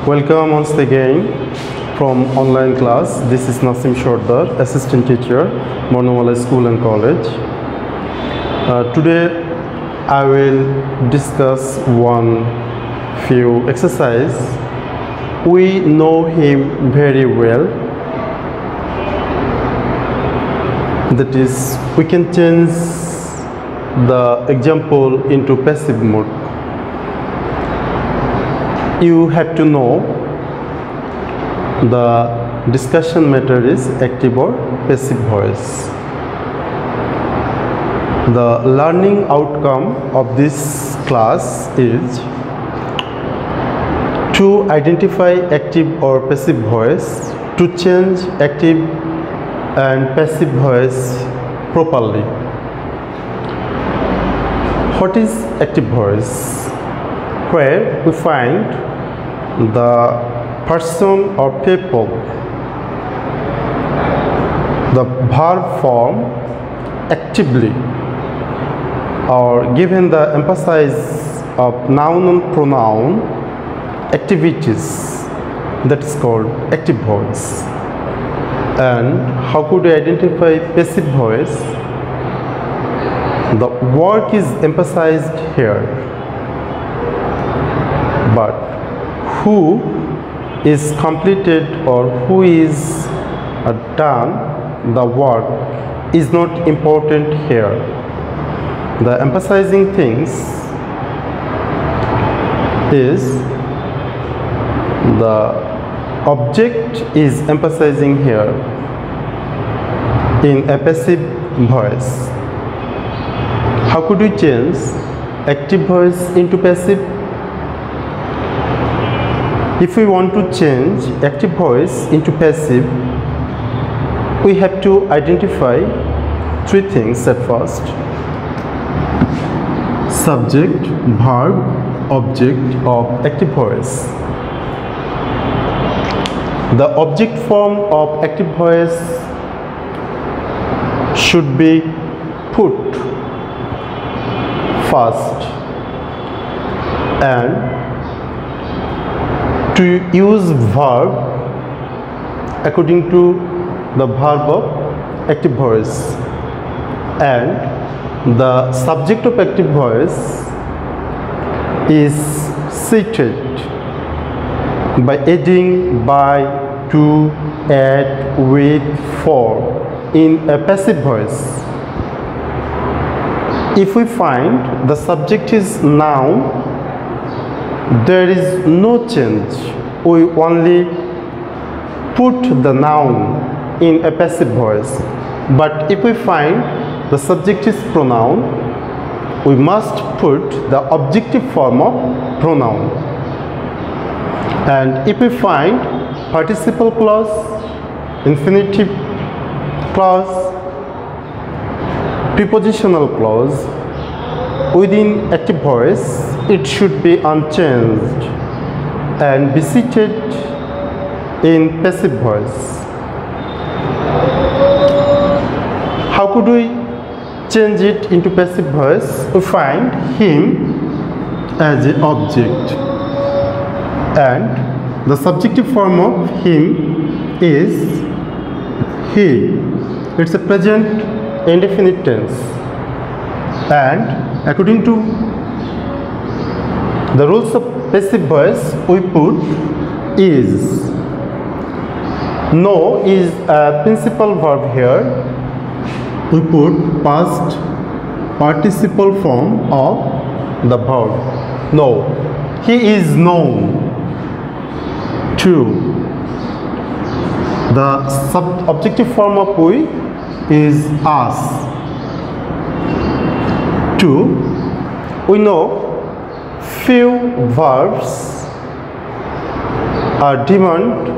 Welcome once again from online class. This is Nasim Shordar, assistant teacher, Bornowala School and College. Today I will discuss one few exercise. We know him very well. That is, we can change the example into passive mode. You have to know the discussion matter is active or passive voice. The learning outcome of this class is to identify active or passive voice, to change active and passive voice properly. What is active voice? Where we find the person or people, the verb form actively, or given the emphasis of noun and pronoun activities, that is called active voice. And how could we identify passive voice? The work is emphasized here, but who is completed or who is done the work is not important here. The emphasizing things is the object is emphasizing here in a passive voice. How could we change active voice into passive? If we want to change active voice into passive, we have to identify three things at first: subject, verb, object of active voice. The object form of active voice should be put first, and to use verb according to the verb of active voice, and the subject of active voice is seated by adding by, to, at, with, for in a passive voice. If we find the subject is noun, there is no change. We only put the noun in a passive voice. But if we find the subject is pronoun, we must put the objective form of pronoun. And if we find participle clause, infinitive clause, prepositional clause within active voice, it should be unchanged and be seated in passive voice. How could we change it into passive voice? We find him as an object, and the subjective form of him is he. It's a present indefinite tense, and according to the rules of passive voice, we put is. Know is a principal verb here. We put past participle form of the verb know. He is known to. The objective form of we is us. To. We know few verbs are demand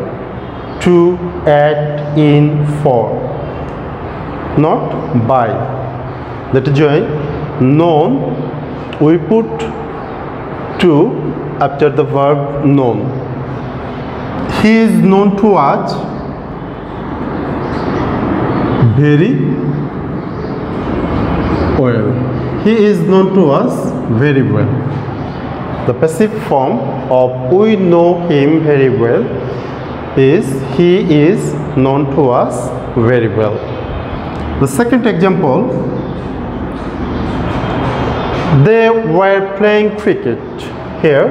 to, add, in, for, not by. That is why known we put to after the verb known. He is known to us very well. He is known to us very well. The passive form of we know him very well is he is known to us very well. The second example, they were playing cricket. Here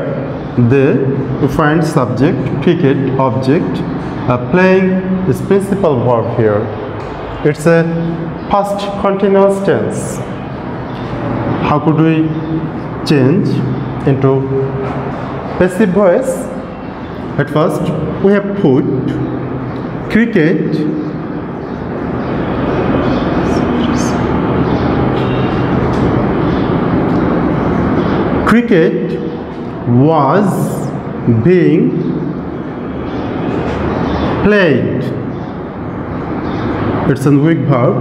we find subject, cricket, object. Playing is principal verb here. It's a past continuous tense. How could we change into passive voice? At first we have put cricket was being played. It's a weak verb.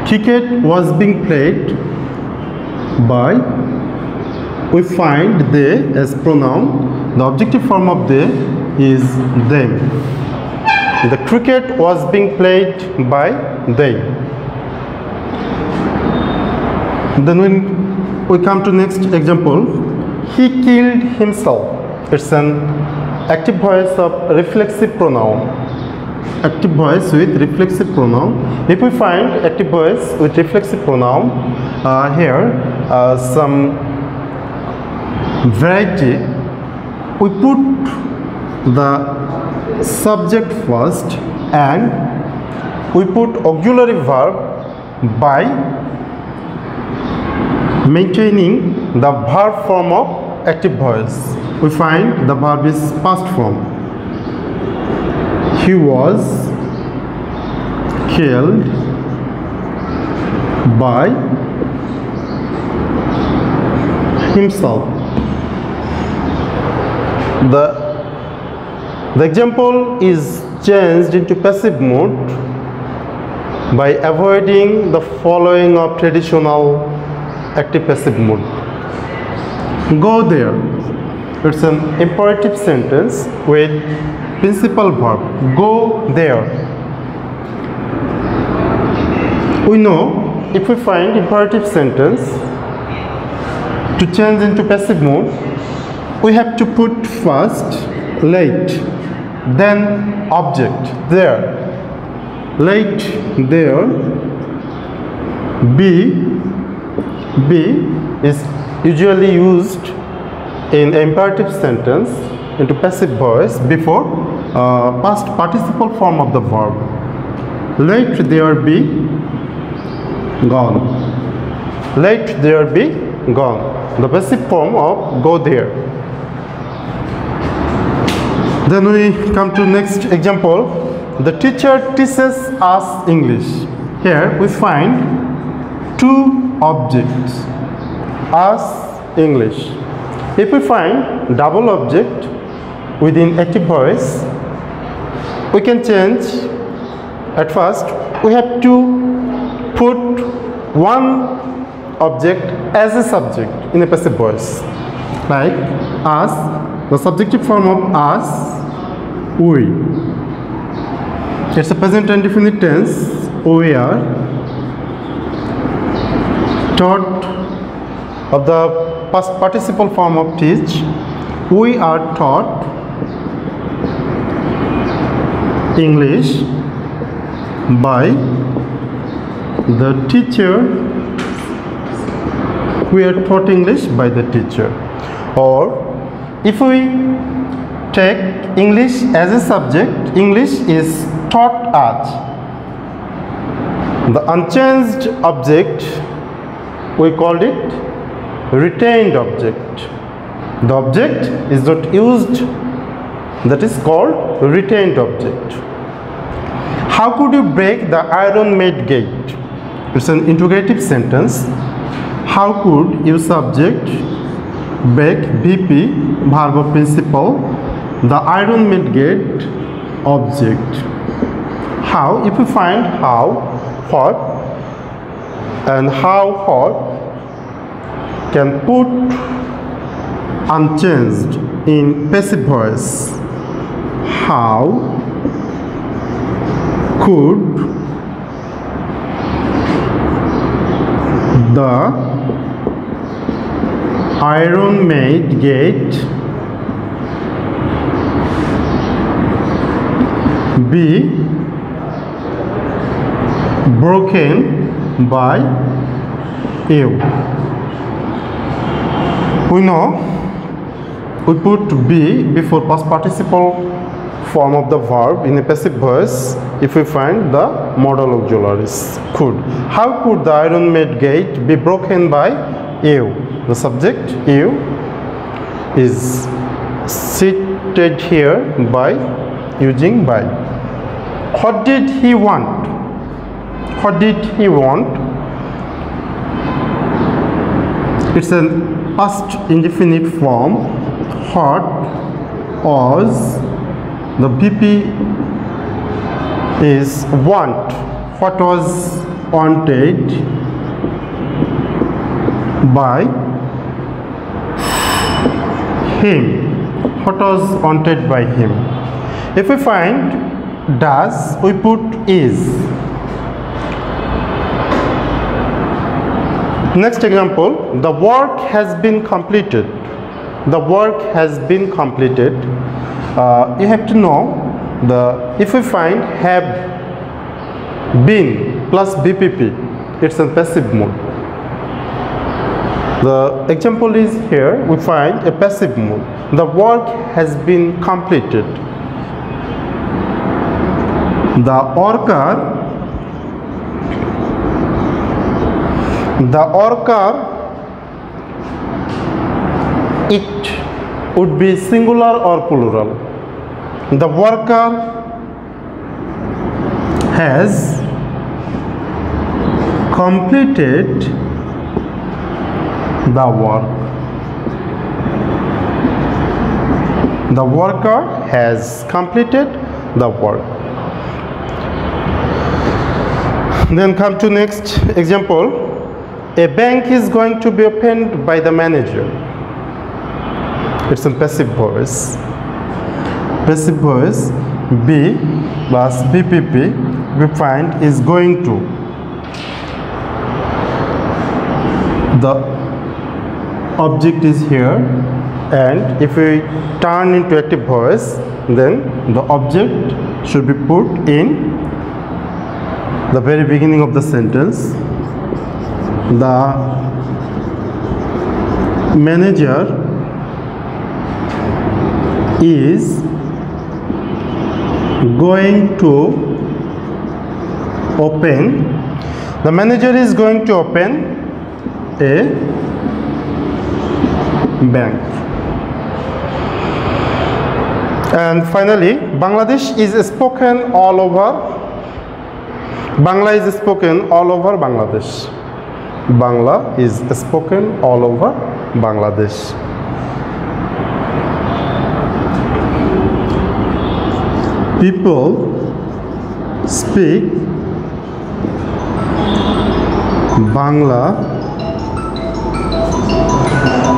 Cricket was being played by, we find they as pronoun. The objective form of they is them. The cricket was being played by they. Then when we come to next example, he killed himself. It's an active voice of reflexive pronoun. Active voice with reflexive pronoun. If we find active voice with reflexive pronoun, here some variety, we put the subject first and we put auxiliary verb by maintaining the verb form of active voice. We find the verb is past form. He was killed by himself. The example is changed into passive mode by avoiding the following of traditional active passive mode. Go there. It's an imperative sentence with principal verb. Go there. We know if we find imperative sentence to change into passive mode, we have to put first late, then object there. Late there. Be is usually used in imperative sentence into passive voice before past participle form of the verb. Let there be gone. Let there be gone. The passive form of go there. Then we come to next example. The teacher teaches us English. Here we find two objects. Us, English. If we find double object within active voice, we can change. At first we have to put one object as a subject in a passive voice, like us. The subjective form of us, we. It's a present and indefinite tense. We are taught of the past participle form of teach. We are taught English by the teacher. We are taught English by the teacher. Or if we take English as a subject, English is taught us. The unchanged object, we called it retained object. The object is not used, that is called retained object. How could you break the iron maid gate? It's an interrogative sentence. How could you subject break VP verb of principle the iron maid gate object? How, if we find how, what, and how, what can put unchanged in passive voice. How could the iron made gate be broken by you. We know we put be before past participle form of the verb in a passive voice if we find the modal auxiliaries. Could. How could the iron made gate be broken by you? The subject you is seated here by using by. What did he want? What did he want? It's a past indefinite form. What was the BP is want. What was wanted by him? What was wanted by him? If we find does, we put is. Next example, the work has been completed. The work has been completed. You have to know if we find have been plus BPP, it's a passive mode. The example is here, we find a passive mode. The work has been completed. The worker it would be singular or plural. The worker has completed the work. The worker has completed the work. Then come to next example. A bank is going to be opened by the manager. It's a passive voice. Passive voice be plus BPP we find is going to. The object is here, and if we turn into active voice, then the object should be put in the very beginning of the sentence. The manager is going to open. The manager is going to open a bank. And finally, Bangladesh is spoken all over. Bangla is spoken all over Bangladesh. Bangla is spoken all over Bangladesh. People speak Bangla.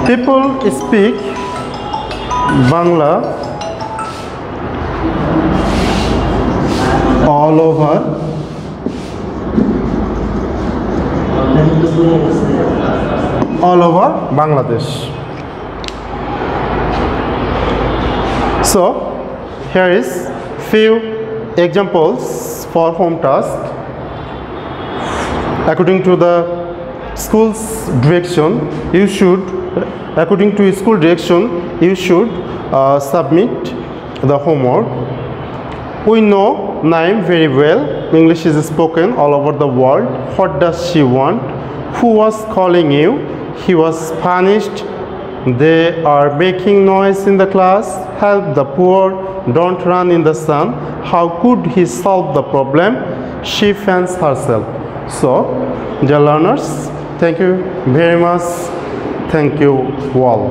People speak Bangla all over Bangladesh. So here is few examples for home task. According to the school's direction, you should, according to school direction, you should submit the homework. We know Naim very well. English is spoken all over the world. What does she want? Who was calling you? He was punished. They are making noise in the class. Help the poor. Don't run in the sun. How could he solve the problem? She fans herself. So, dear learners, thank you very much. Thank you all.